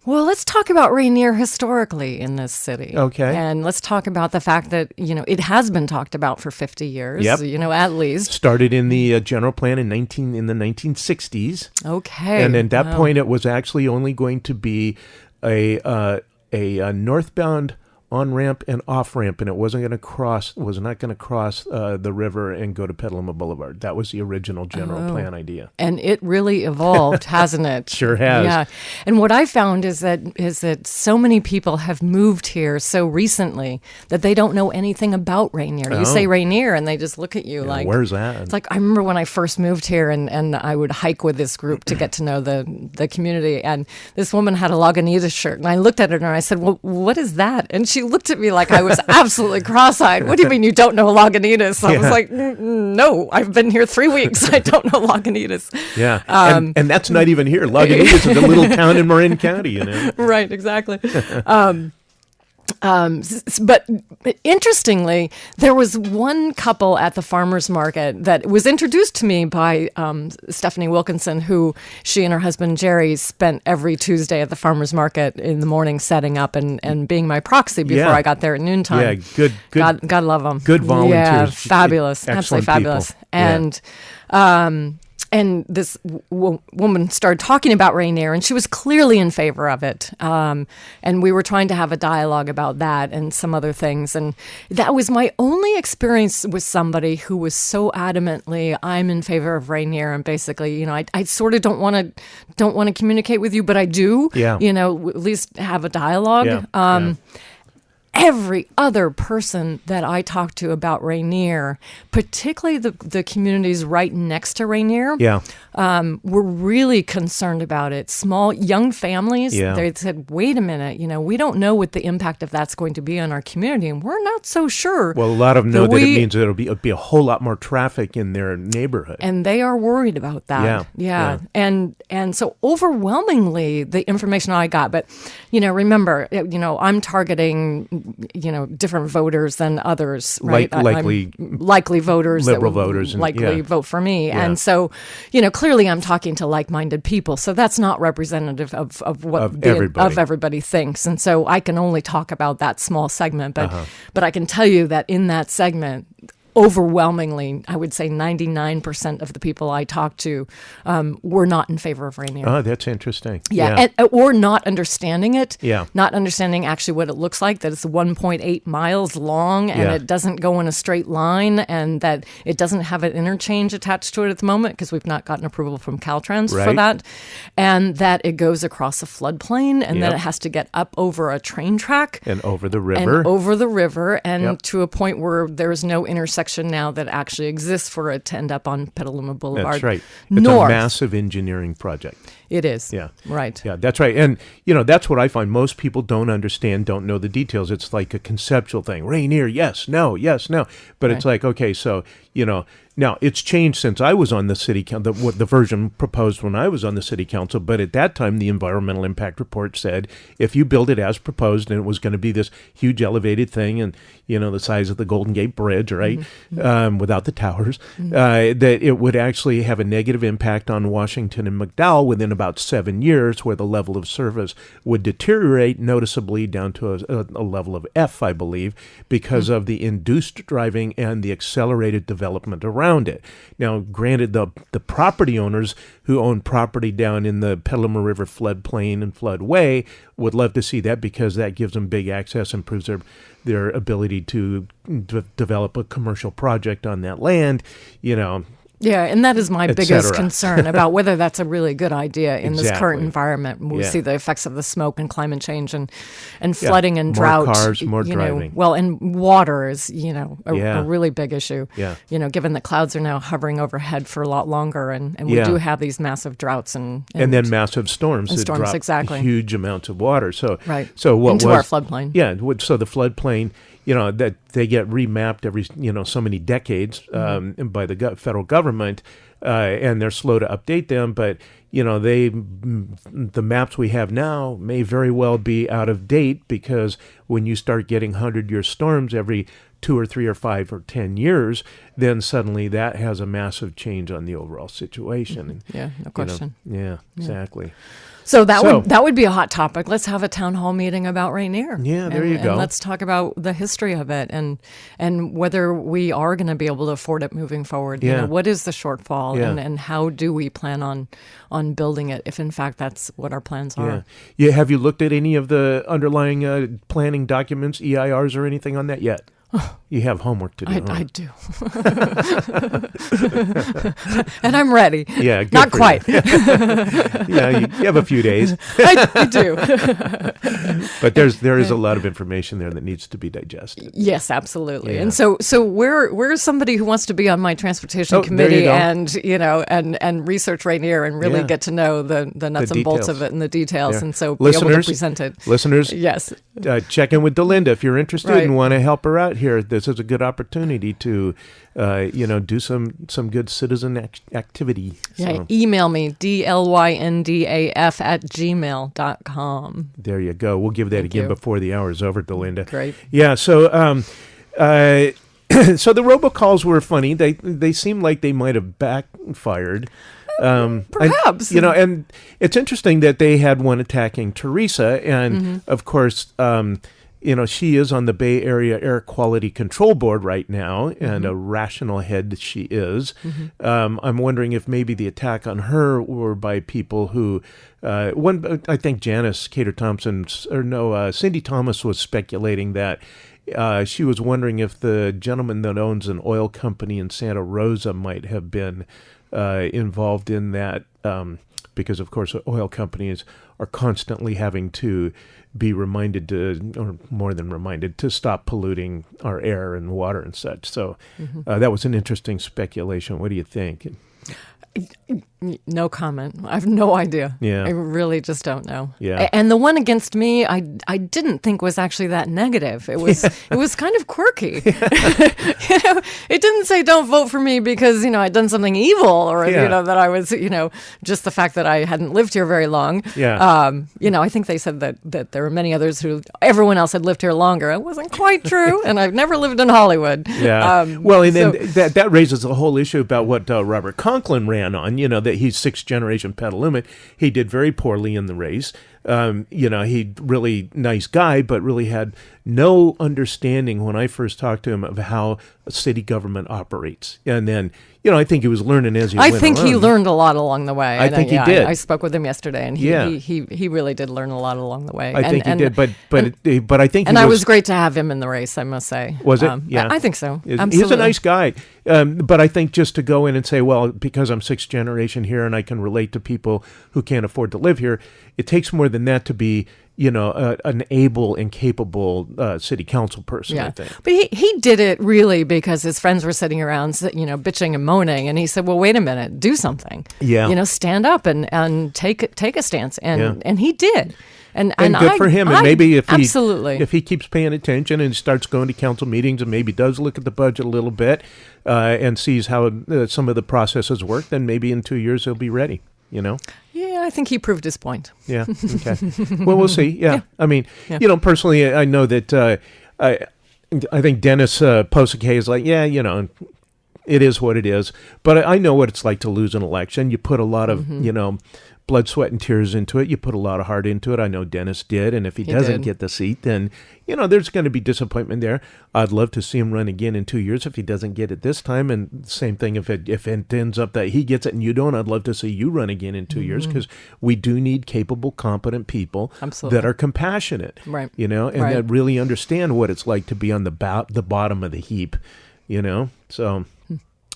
Well, let's talk about Rainier historically in this city.
Okay.
And let's talk about the fact that, it has been talked about for 50 years, at least.
Started in the general plan in the 1960s.
Okay.
And at that point, it was actually only going to be a northbound on-ramp and off-ramp, and it was not going to cross the river and go to Petaluma Boulevard. That was the original general plan idea.
And it really evolved, hasn't it?
Sure has.
Yeah. And what I found is that so many people have moved here so recently that they don't know anything about Rainier. You say Rainier, and they just look at you like,
where's that?
It's like, I remember when I first moved here, and I would hike with this group to get to know the community, and this woman had a Lagunitas shirt, and I looked at her and I said, well, what is that? And she looked at me like I was absolutely cross-eyed. What do you mean you don't know Lagunitas? I was like, no, I've been here 3 weeks. I don't know Lagunitas.
Yeah, and that's not even here. Lagunitas is a little town in Marin County,
Right, exactly. But interestingly, there was one couple at the farmer's market that was introduced to me by Stephanie Wilkinson, who she and her husband Jerry spent every Tuesday at the farmer's market in the morning setting up and being my proxy before I got there at noontime.
Yeah, good.
God love them.
Good volunteers.
Yeah, fabulous. Absolutely fabulous.
People.
And this woman started talking about Rainier, and she was clearly in favor of it. And we were trying to have a dialogue about that and some other things. And that was my only experience with somebody who was so adamantly, I'm in favor of Rainier. And basically, I sort of don't want to communicate with you, but I do.
Yeah.
At least have a dialogue. Every other person that I talked to about Rainier, particularly the communities right next to Rainier, were really concerned about it. Small, young families, they said, wait a minute, we don't know what the impact of that's going to be on our community, and we're not so sure.
Well, a lot of them know that it means it'll be a whole lot more traffic in their neighborhood.
And they are worried about that. Yeah. And so overwhelmingly, the information I got, but, remember, I'm targeting different voters than others, right? Likely voters,
liberal voters,
likely vote for me, and so clearly I'm talking to like-minded people, so that's not representative of what everybody thinks, and so I can only talk about that small segment, but I can tell you that in that segment, overwhelmingly, I would say 99% of the people I talked to were not in favor of Rainier.
Oh, that's interesting.
Yeah. Or not understanding it.
Yeah.
Not understanding actually what it looks like, that it's 1.8 miles long and it doesn't go in a straight line, and that it doesn't have an interchange attached to it at the moment because we've not gotten approval from Caltrans for that, and that it goes across a floodplain, and then it has to get up over a train track.
And over the river.
And to a point where there is no intersection now that actually exists for it to end up on Petaluma Boulevard.
That's right. It's a massive engineering project.
It is.
Yeah.
Right.
Yeah, that's right. And, that's what I find. Most people don't know the details. It's like a conceptual thing. Rainier, yes, no. But it's like, okay, so, Now, it's changed since I was on the city council, the version proposed when I was on the city council, but at that time, the environmental impact report said if you build it as proposed, and it was going to be this huge elevated thing and, the size of the Golden Gate Bridge, right, without the towers, that it would actually have a negative impact on Washington and McDowell within about 7 years, where the level of service would deteriorate noticeably down to a level of F, I believe, because of the induced driving and the accelerated development around it. Now, granted, the property owners who own property down in the Petaluma River floodplain and floodway would love to see that, because that gives them big access, improves their ability to develop a commercial project on that land,
Yeah, and that is my biggest
cetera.
concern about whether that's a really good idea in this current
Exactly.
environment. We
Yeah.
see the effects of the smoke and climate change and flooding and
More
drought.
cars, more driving.
And water is,
Yeah.
a really big issue.
Yeah.
Given that clouds are now hovering overhead for a lot longer, and we
Yeah.
do have these massive droughts and
then massive storms
and
that
storms,
drop
exactly.
huge amounts of water. So,
Right.
So what
Into
was
our floodplain.
Yeah. So the floodplain, that they get remapped every so many decades by the federal government, and they're slow to update them. But the maps we have now may very well be out of date, because when you start getting 100-year storms every 2 or 3 or 5 or 10 years, then suddenly that has a massive change on the overall situation. And,
Yeah, no question.
yeah, exactly.
So that would be a hot topic. Let's have a town hall meeting about Rainier.
Yeah, there you go.
And let's talk about the history of it and whether we are going to be able to afford it moving forward.
Yeah.
What is the shortfall,
Yeah.
and how do we plan on building it, if in fact that's what our plans are?
Yeah. Have you looked at any of the underlying planning documents, EIRs, or anything on that yet? You have homework to do.
I do. And I'm ready.
Yeah, good
Not
for
quite.
you. Yeah, you have a few days,
I do.
but there is a lot of information there that needs to be digested.
Yes, absolutely.
Yeah.
And so where's somebody who wants to be on my transportation
Oh, there you
committee
go.
and research Rainier and really
Yeah.
get to know the nuts and bolts
details.
of it and the details,
Yeah.
and so be able to present it.
Listeners,
Yes.
check in with Delinda if you're interested
Right.
and want to help her out here. This is a good opportunity to, do some good citizen activity.
Yeah,
So,
email me, dlyndaf@gmail.com.
there you go. We'll give that
Thank
again
you.
before the hour is over, Delinda.
Great.
Yeah. So, so the robocalls were funny. They seemed like they might have backfired.
Perhaps.
And it's interesting that they had one attacking Teresa, and of course, she is on the Bay Area Air Quality Control Board right now, and a rational head that she is. I'm wondering if maybe the attack on her were by people who, I think Janice Cater Thompson, Cindy Thomas was speculating that she was wondering if the gentleman that owns an oil company in Santa Rosa might have been involved in that, because of course oil companies are constantly having to be reminded or more than reminded, to stop polluting our air and water and such. So that was an interesting speculation. What do you think?
No comment. I have no idea.
Yeah.
I really just don't know.
Yeah.
And the one against me, I didn't think was actually that negative. It was it was kind of quirky. It didn't say don't vote for me because I'd done something evil, or that I was just the fact that I hadn't lived here very long.
Yeah.
I think they said that there were many others everyone else had lived here longer. It wasn't quite true, and I've never lived in Hollywood.
Yeah. Then that raises a whole issue about what Robert Conklin ran on. That he's sixth generation Petaluma. He did very poorly in the race. He really nice guy, but really had no understanding when I first talked to him of how city government operates. And then, I think he was learning as he went
I think he
along.
learned a lot along the way.
I think he did.
I spoke with him yesterday, and he really did learn a lot along the way.
I think he did, but I think
and I was great to have him in the race, I must say.
Was it? Yeah.
I think so.
He's
Absolutely.
a nice guy. But I think just to go in and say, well, because I'm sixth generation here and I can relate to people who can't afford to live here, it takes more than that to be, an able and capable city council person, I think.
But he did it really because his friends were sitting around, bitching and moaning, and he said, "Well, wait a minute, do something.
Yeah.
Stand up and take a stance." And he did. And
good for him. And maybe
absolutely,
if he keeps paying attention and starts going to council meetings and maybe does look at the budget a little bit and sees how some of the processes work, then maybe in 2 years he'll be ready.
Yeah, I think he proved his point.
Yeah. Okay. Well, we'll see. Yeah. I mean, personally, I know that I think Dennis Posake is like, it is what it is. But I know what it's like to lose an election. You put a lot of, blood, sweat, and tears into it. You put a lot of heart into it. I know Dennis did. And if he doesn't get the seat, then, there's going to be disappointment there. I'd love to see him run again in 2 years if he doesn't get it this time. And same thing if it ends up that he gets it and you don't, I'd love to see you run again in 2 years, because we do need capable, competent people that are compassionate,
right?
That really understand what it's like to be on the bottom of the heap, so...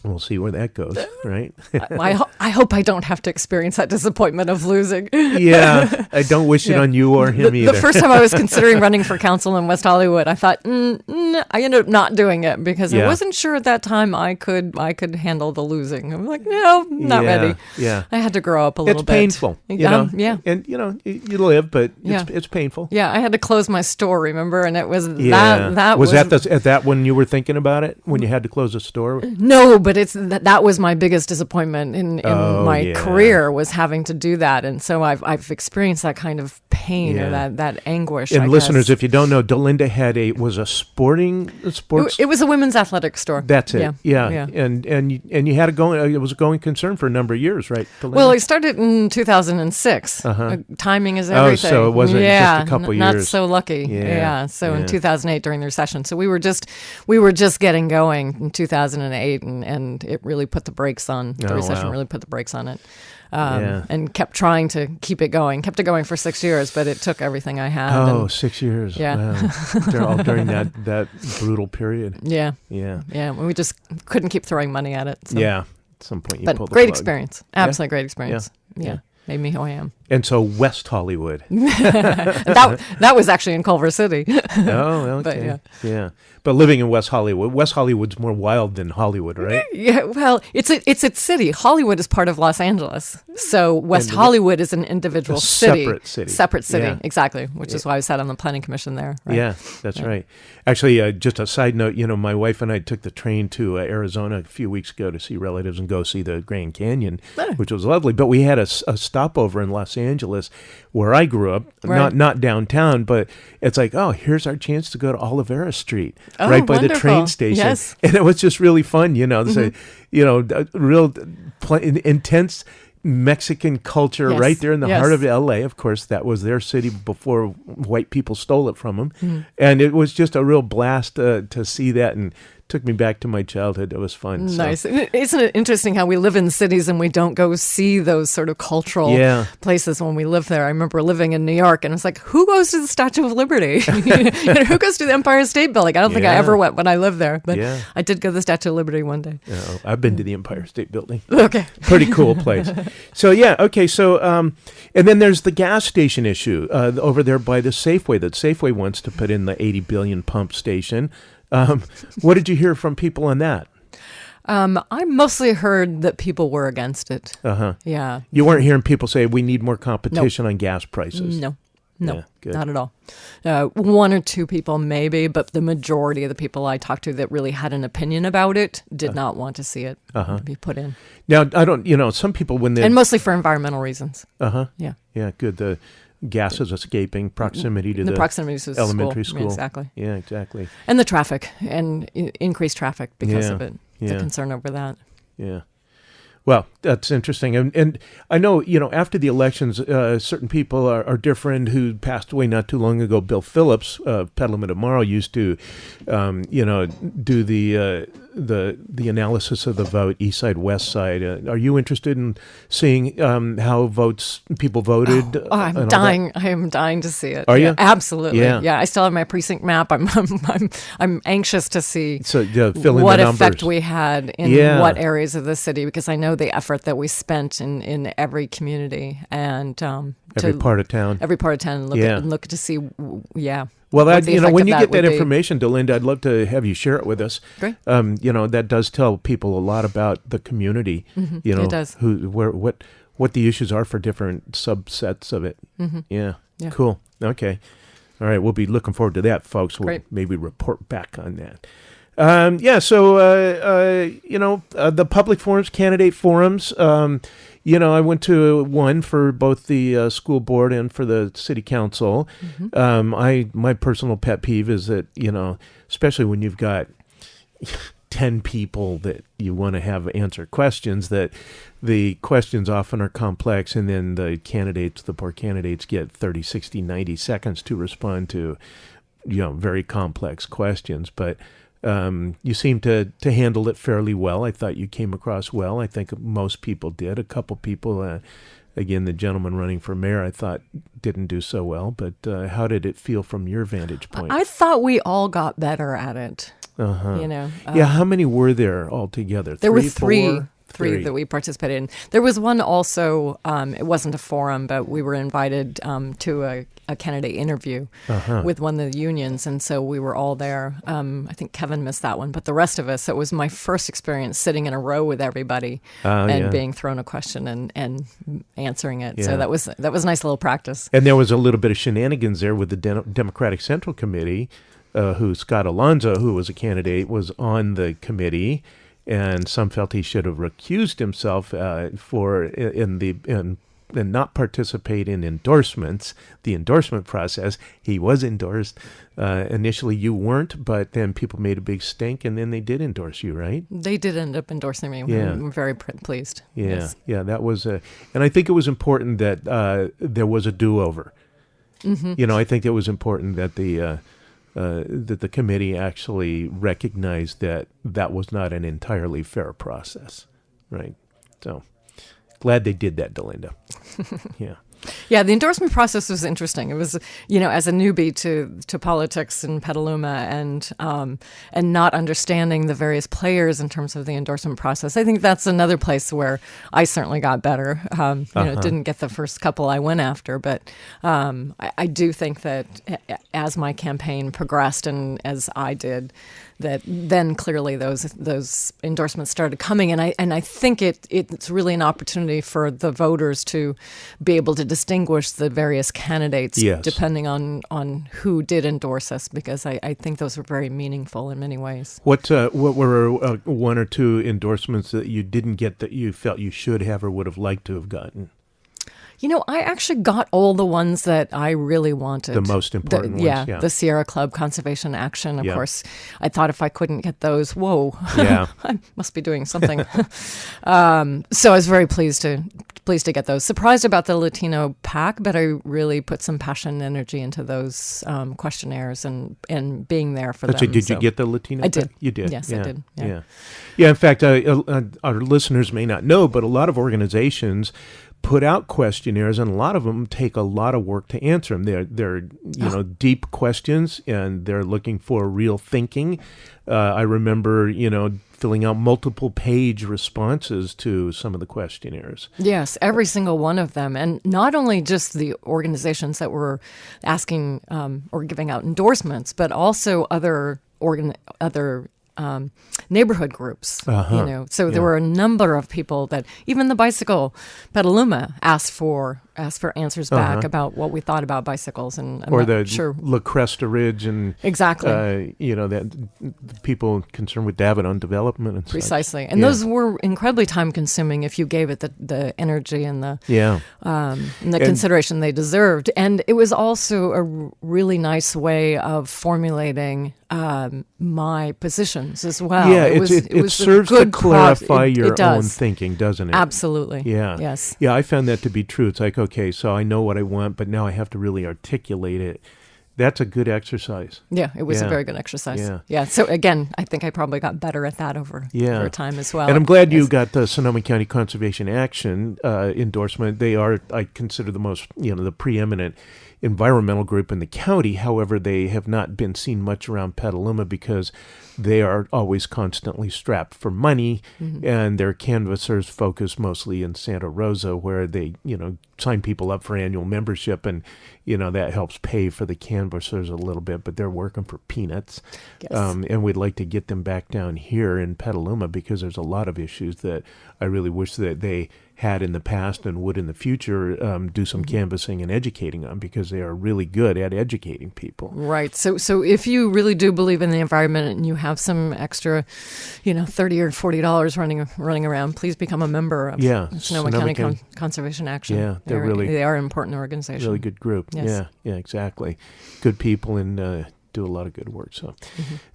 We'll see where that goes, right?
I hope I don't have to experience that disappointment of losing.
Yeah, I don't wish it on you or him either.
The first time I was considering running for council in West Hollywood, I thought, I ended up not doing it because I wasn't sure at that time I could handle the losing. I'm like, no, not ready.
Yeah,
I had to grow up a little bit.
It's painful,
Yeah,
and you live, but it's painful.
Yeah, I had to close my store, remember, and it was
that was at that when you were thinking about it, when you had to close a store.
No, but it's that was my biggest disappointment in my career, was having to do that, and so I've experienced that kind of pain or that anguish.
And listeners, if you don't know, Delinda had sports.
It was a women's athletic store.
That's it. Yeah. And you had it was a going concern for a number of years, right, Delinda?
Well, it started in 2006. Timing is everything.
Oh, so it wasn't just a couple years.
Not so lucky. Yeah. So in 2008 during the recession, so we were just getting going in 2008, and it really put the brakes on. The recession really put the brakes on it. And kept trying to keep it going. Kept it going for 6 years, but it took everything I had.
Oh, 6 years. Yeah. Wow. All during that brutal period.
Yeah. We just couldn't keep throwing money at it. So.
Yeah. At some point you pulled the plug.
Great experience. Absolutely great experience. Yeah. Made me who I am.
And so West Hollywood.
that was actually in Culver City.
Oh, okay. But, yeah. But living in West Hollywood's more wild than Hollywood, right?
Yeah, well, it's its city. Hollywood is part of Los Angeles. So West Hollywood is an individual city. Separate city, exactly, which is why I sat on the planning commission there. Right?
Yeah, that's right. Actually, just a side note, my wife and I took the train to Arizona a few weeks ago to see relatives and go see the Grand Canyon, which was lovely. But we had a stopover in Los Angeles where I grew up, not downtown, but it's like, here's our chance to go to Olivera Street, right by the train station. Yes. And it was just really fun, real intense Mexican culture right there in the heart of LA. Of course, that was their city before white people stole it from them. And it was just a real blast to see that, and took me back to my childhood. It was fun.
Nice. So. Isn't it interesting how we live in cities and we don't go see those sort of cultural places when we live there? I remember living in New York, and it's like, who goes to the Statue of Liberty? Who goes to the Empire State Building? I don't think I ever went when I lived there, but I did go to the Statue of Liberty one day.
I've been to the Empire State Building.
Okay.
Pretty cool place. So, and then there's the gas station issue over there by the Safeway, that Safeway wants to put in the 80 billion pump station. What did you hear from people on that?
I mostly heard that people were against it. Yeah.
You weren't hearing people say we need more competition on gas prices?
No, not at all. One or two people maybe, but the majority of the people I talked to that really had an opinion about it did not want to see it be put in.
Now, I don't, some people when they...
And mostly for environmental reasons.
Yeah, good. The gas is escaping, proximity to the elementary school.
Exactly.
Yeah, exactly.
And the traffic, and increased traffic because of it. The concern over that.
Yeah. Well, that's interesting. And I know, after the elections, certain people are different who passed away not too long ago. Bill Phillips, Petaluma Tomorrow, used to, do the analysis of the vote, East Side, West Side. Are you interested in seeing how people voted?
I'm dying. I am dying to see it.
Are you?
Absolutely. Yeah. I still have my precinct map. I'm anxious to see
fill in
what
the numbers.
effect we had in what areas of the city, because I know the effort effort that we spent in every community and
Every part of town.
every part of town, and look to see,
Well,
what
that,
the
you know,
effect
when
of
you
that
get that
would be.
information, Delinda, I'd love to have you share it with us.
Great.
You know, that does tell people a lot about the community. You know,
It does.
What the issues are for different subsets of it. Yeah.
Yeah.
Cool. Okay. All right. We'll be looking forward to that, folks. We'll
Great.
maybe report back on that. So, the public forums, candidate forums, I went to one for both the school board and for the city council. My personal pet peeve is that, especially when you've got 10 people that you want to have answer questions, that the questions often are complex, and then the poor candidates get 30, 60, 90 seconds to respond to, very complex questions. But you seem to handle it fairly well. I thought you came across well. I think most people did. A couple people, again, the gentleman running for mayor, I thought didn't do so well. But how did it feel from your vantage point?
I thought we all got better at it.
How many were there altogether?
There were
Three.
three that we participated in. There was one also, it wasn't a forum, but we were invited to a candidate interview with one of the unions, and so we were all there. I think Kevin missed that one, but the rest of us, it was my first experience sitting in a row with everybody being thrown a question and answering it.
Yeah.
So that was a nice little practice.
And there was a little bit of shenanigans there with the Democratic Central Committee, who Scott Alonzo, who was a candidate, was on the committee, and some felt he should have recused himself and not participate in endorsements, the endorsement process. He was endorsed. Initially, you weren't, but then people made a big stink, and then they did endorse you, right?
They did end up endorsing me.
Yeah.
I'm very pleased.
Yeah,
Yes.
yeah, that was and I think it was important that there was a do-over. I think it was important that the committee actually recognized that was not an entirely fair process, right? So glad they did that, Delinda. Yeah.
Yeah, the endorsement process was interesting. It was, as a newbie to politics in Petaluma and not understanding the various players in terms of the endorsement process. I think that's another place where I certainly got better. Didn't get the first couple I went after, but I do think that as my campaign progressed and as I did, that then clearly those endorsements started coming, and I think it's really an opportunity for the voters to be able to distinguish the various candidates depending on who did endorse us, because I think those were very meaningful in many ways.
What were one or two endorsements that you didn't get that you felt you should have or would have liked to have gotten?
I actually got all the ones that I really wanted.
The most important ones, yeah.
The Sierra Club Conservation Action, of course. I thought if I couldn't get those, whoa, I must be doing something. So I was very pleased to get those. Surprised about the Latino PAC, but I really put some passion and energy into those questionnaires and being there for them.
Did you get the Latino
I
PAC?
did.
You did?
Yes,
yeah.
I did. Yeah.
Yeah, in fact, our listeners may not know, but a lot of organizations put out questionnaires, and a lot of them take a lot of work to answer them. They're deep questions, and they're looking for real thinking. I remember, filling out multiple page responses to some of the questionnaires.
Yes, every single one of them. And not only just the organizations that were asking or giving out endorsements, but also other neighborhood groups, So there were a number of people that even the bicycle Petaluma asked for answers back about what we thought about bicycles and
or the
sure.
La Cresta Ridge and
exactly,
that the people concerned with Davidoff development and
precisely,
such.
and those were incredibly time consuming if you gave it the energy and the consideration they deserved. And it was also a really nice way of formulating my positions as well.
Yeah, it serves to clarify your own thinking, doesn't it?
Absolutely.
Yeah.
Yes.
Yeah, I found that to be true. It's like, okay, so I know what I want, but now I have to really articulate it. That's a good exercise.
Yeah, it was a very good exercise.
Yeah.
Yeah. So again, I think I probably got better at that over time as well.
And I'm glad you got the Sonoma County Conservation Action endorsement. They are, I consider, the most, the preeminent environmental group in the county. However, they have not been seen much around Petaluma because they are always constantly strapped for money, and their canvassers focus mostly in Santa Rosa, where they, sign people up for annual membership, and, that helps pay for the canvassers a little bit, but they're working for peanuts.
Yes.
And we'd like to get them back down here in Petaluma because there's a lot of issues that I really wish that they had in the past and would in the future do some canvassing and educating on, because they are really good at educating people.
Right. So if you really do believe in the environment and you have some extra, $30 or $40 running around, please become a member of Sonoma County Conservation Action.
Yeah,
they are an important organization.
Really good group.
Yes.
Yeah, exactly. Good people and do a lot of good work. So,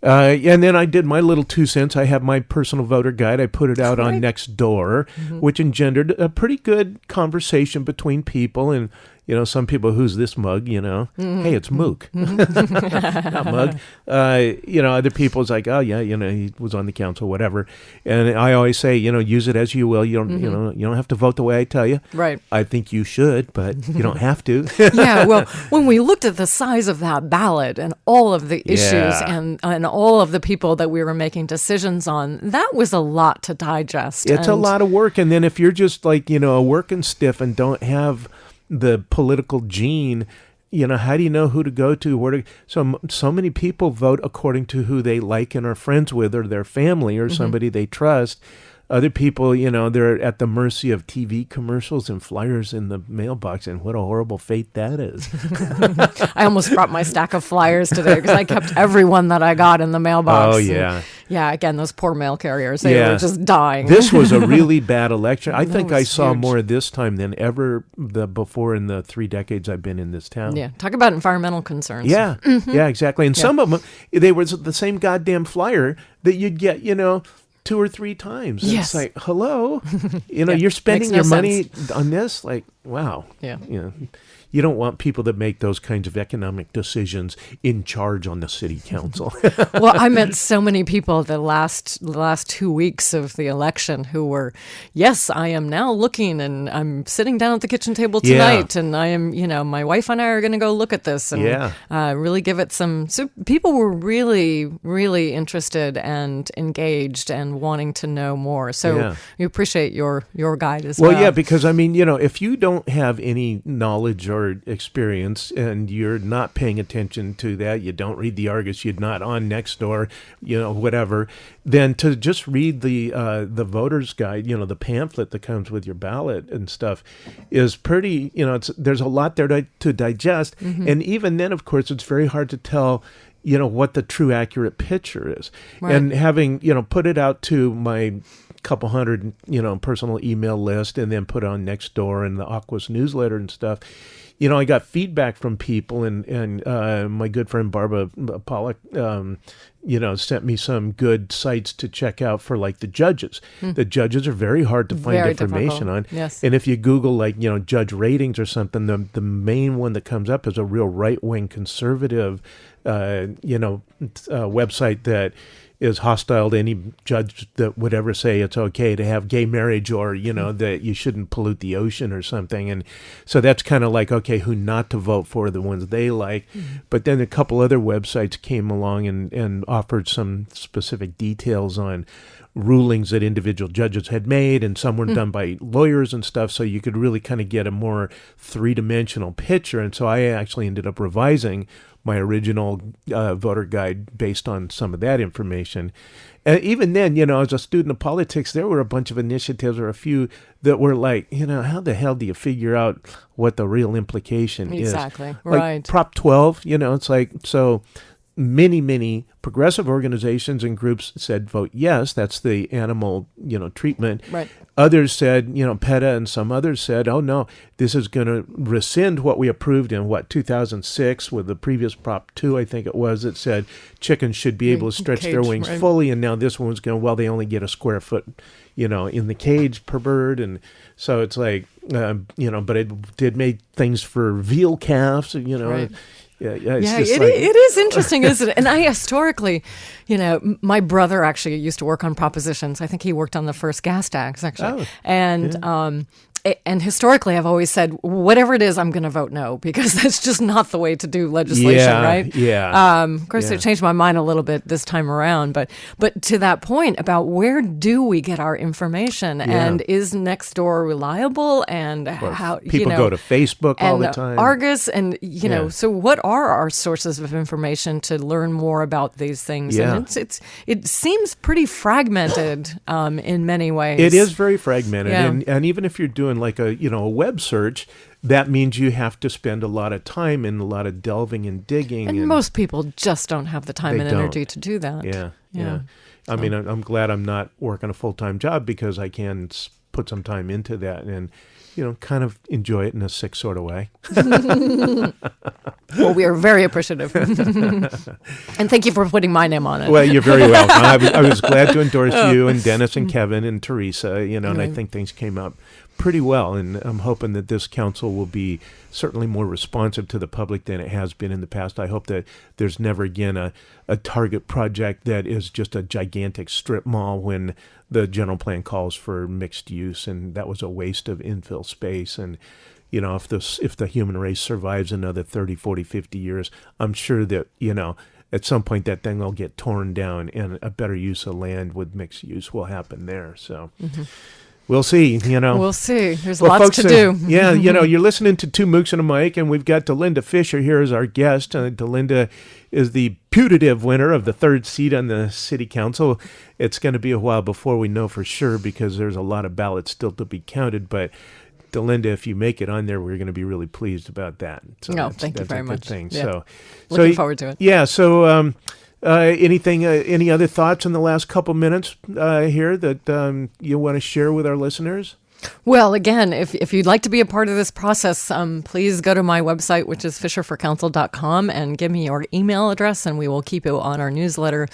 and then I did my little 2 cents. I have my personal voter guide. I put it out on Nextdoor, which engendered a pretty good conversation between people. And some people, who's this mug? Hey, it's Mook, not Mug. Other people's like, oh yeah, he was on the council, whatever. And I always say, use it as you will. You don't, you don't have to vote the way I tell you.
Right.
I think you should, but you don't have to.
Yeah. Well, when we looked at the size of that ballot and all of the issues and all of the people that we were making decisions on, that was a lot to digest.
It's a lot of work. And then if you're just like, a working stiff and don't have the political gene, how do you know who to go to, where to? So many people vote according to who they like and are friends with, or their family, or somebody they trust. Other people, they're at the mercy of TV commercials and flyers in the mailbox, and what a horrible fate that is.
I almost brought my stack of flyers today because I kept every one that I got in the mailbox.
Oh, yeah.
Yeah, again, those poor mail carriers, they were just dying.
This was a really bad election. I think I saw
huge.
more this time than ever before in the 3 decades I've been in this town.
Yeah, talk about environmental concerns.
Yeah, yeah, exactly. And some of them, they were the same goddamn flyer that you'd get, 2 or 3 times. And
Yes.
It's like, hello, you're spending your money on this. Like, wow.
Yeah.
You don't want people that make those kinds of economic decisions in charge on the city council.
Well, I met so many people the last 2 weeks of the election who were, yes, I am now looking and I'm sitting down at the kitchen table tonight and I am, my wife and I are going to go look at this and really give it some. So people were really, really interested and engaged and wanting to know more. So we appreciate your guide as well.
Well, yeah, because if you don't have any knowledge or experience and you're not paying attention to that, you don't read the Argus, you're not on Nextdoor, whatever, then to just read the voter's guide, the pamphlet that comes with your ballot and stuff is pretty, there's a lot there to digest. And even then, of course, it's very hard to tell what the true accurate picture is. Right. And having, put it out to my couple hundred, personal email list and then put on Nextdoor and the Aquas newsletter and stuff, I got feedback from people and my good friend Barbara Pollock, sent me some good sites to check out for like the judges. The judges are very hard to find information on.
Yes.
And if you Google judge ratings or something, the main one that comes up is a real right-wing conservative, website that is hostile to any judge that would ever say it's okay to have gay marriage or, that you shouldn't pollute the ocean or something. And so that's kind of like, okay, who not to vote for, the ones they like. But then a couple other websites came along and offered some specific details on rulings that individual judges had made, and some were done by lawyers and stuff, so you could really kind of get a more three-dimensional picture. And so I actually ended up revising my original voter guide based on some of that information. And even then, as a student of politics, there were a bunch of initiatives or a few that were like, how the hell do you figure out what the real implication is?
Exactly,
like
right.
Prop 12, it's like, so many progressive organizations and groups said vote yes, that's the animal, treatment.
Right.
Others said, PETA and some others said, oh no, this is going to rescind what we approved in 2006 with the previous Prop 2, I think it was, that said chickens should be able to stretch their wings fully, and now this one's going, well, they only get a square foot, in the cage per bird. And so it's like, but it did make things for veal calves,
Right.
Yeah,
it is interesting, isn't it? And I historically, my brother actually used to work on propositions. I think he worked on the first gas tax, actually. And historically, I've always said, whatever it is, I'm going to vote no, because that's just not the way to do legislation, right?
Yeah.
Of course, it changed my mind a little bit this time around, but to that point about where do we get our information, and is Nextdoor reliable, and how
people go to Facebook all the time,
Argus, and so what are our sources of information to learn more about these things?
Yeah.
And it seems pretty fragmented in many ways.
It is very fragmented,
Yeah.
and even if you're doing like a web search, that means you have to spend a lot of time and a lot of delving and digging.
And most people just don't have the time and energy to do that.
Yeah. I mean, I'm glad I'm not working a full-time job, because I can put some time into that and, kind of enjoy it in a sick sort of way.
Well, we are very appreciative. And thank you for putting my name on it.
Well, you're very welcome. I was glad to endorse you and Dennis and Kevin and Teresa, and I think things came out pretty well. And I'm hoping that this council will be certainly more responsive to the public than it has been in the past. I hope that there's never again a target project that is just a gigantic strip mall when the general plan calls for mixed use, and that was a waste of infill space. And if the human race survives another 30, 40, 50 years, I'm sure that, at some point that thing will get torn down and a better use of land with mixed use will happen there. So we'll see,
We'll see. There's
Well,
lots
folks,
to do.
Yeah, you're listening to Two Mooks and a Mic, and we've got Delinda Fisher here as our guest. Delinda is the putative winner of the third seat on the city council. It's going to be a while before we know for sure, because there's a lot of ballots still to be counted, but Delinda, if you make it on there, we're going to be really pleased about that. So
thank you very much.
Thing.
Yeah.
So,
Looking forward to it.
Yeah. So, any other thoughts in the last couple minutes here that you want to share with our listeners?
Well, again, if you'd like to be a part of this process, please go to my website, which is fisherforcouncil.com, and give me your email address, and we will keep you on our newsletter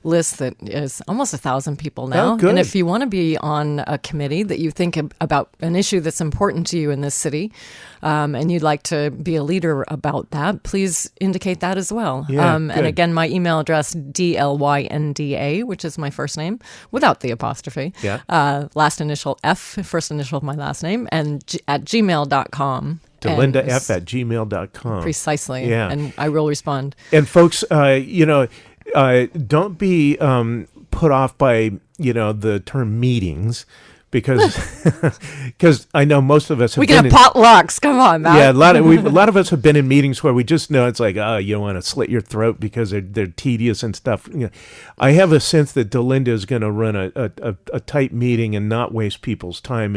list that is almost 1,000 people now.
Oh, good.
And if you want to be on a committee that you think about an issue that's important to you in this city, and you'd like to be a leader about that, please indicate that as well.
Yeah,
and again, my email address, DLYNDA, which is my first name, without the apostrophe.
Yeah.
Last initial F, first initial of my last name, and at gmail.com.
DelindaF@gmail.com.
Precisely.
Yeah.
And I will respond.
And folks, don't be put off by, the term meetings, because I know most of us have
We
been
can have potlucks. Come on, Matt.
Yeah, a lot of us have been in meetings where we just know it's like, you don't want to slit your throat because they're tedious and stuff. I have a sense that Delinda is going to run a tight meeting and not waste people's time,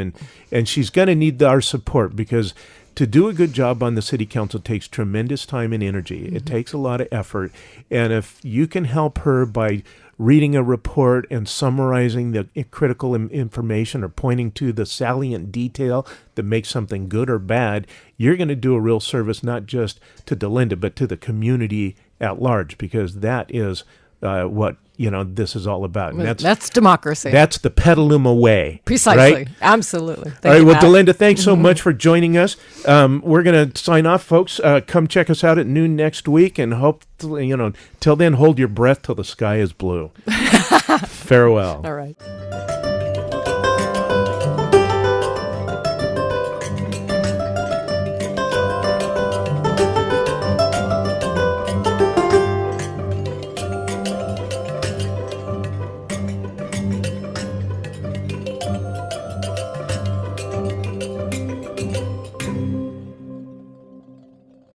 and she's going to need our support, because to do a good job on the city council takes tremendous time and energy. Mm-hmm. It takes a lot of effort, and if you can help her by reading a report and summarizing the critical information or pointing to the salient detail that makes something good or bad, you're going to do a real service, not just to Delinda, but to the community at large, because that is what this is all about. And
that's democracy.
That's the Petaluma way.
Precisely.
Right?
Absolutely.
All right. Well, Delinda, thanks so much for joining us. We're going to sign off, folks. Come check us out at noon next week, and hope, till then, hold your breath till the sky is blue. Farewell.
All right.